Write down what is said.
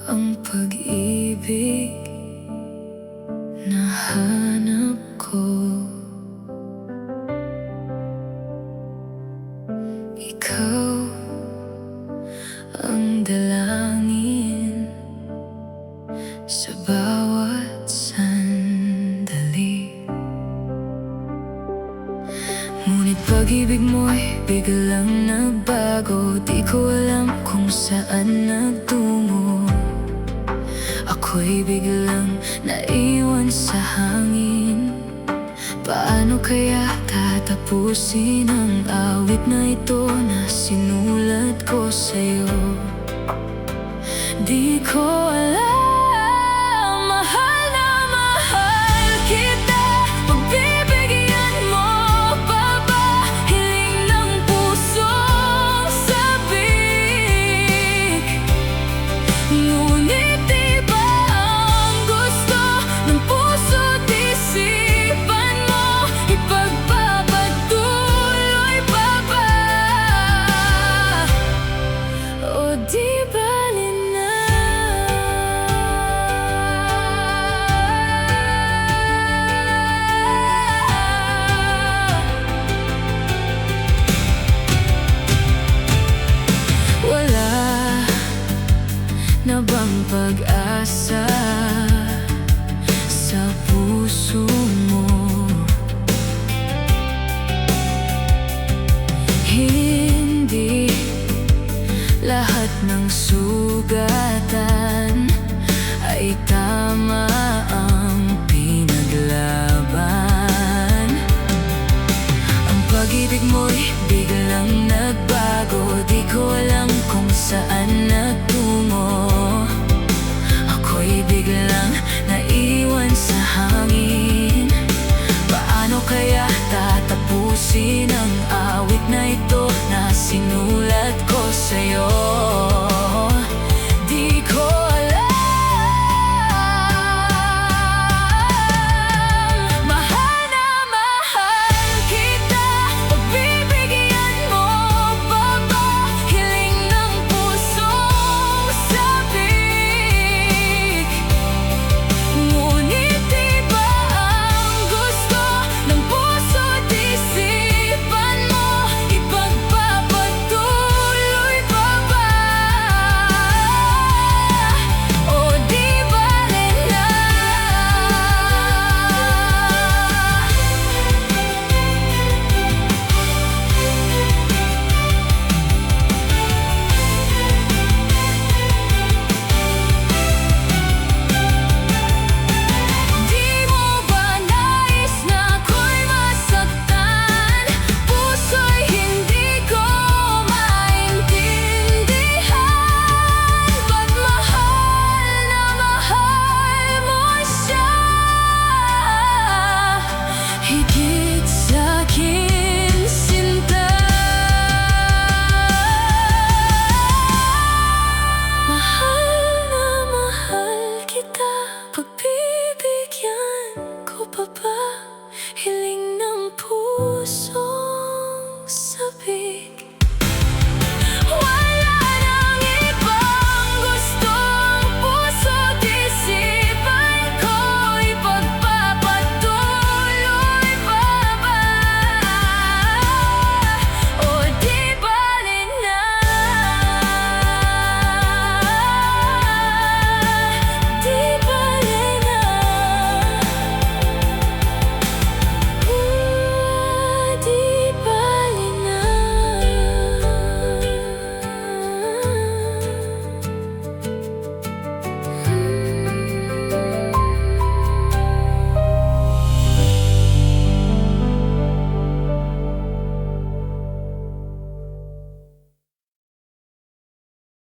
ang pag-ibig na hanap ko. Ikaw ang dalangin sa bawat sandali. Ngunit pag-ibig mo'y biglang nagbago. Di ko alam kung saan nagtungo. Ako'y biglang naiwan sa hangin. Paano kaya tatapusin ang awit na ito na sinulat ko sa'yo? Di ko alam. Mahal na mahal kita. Pagbibigyan mo pa ba hiling ng pusong sabik? Ngunit iba ang gusto ng puso't isipan mo. Ipagpapatuloy pa ba? O di bali na? Wala na bang pag-asa sa puso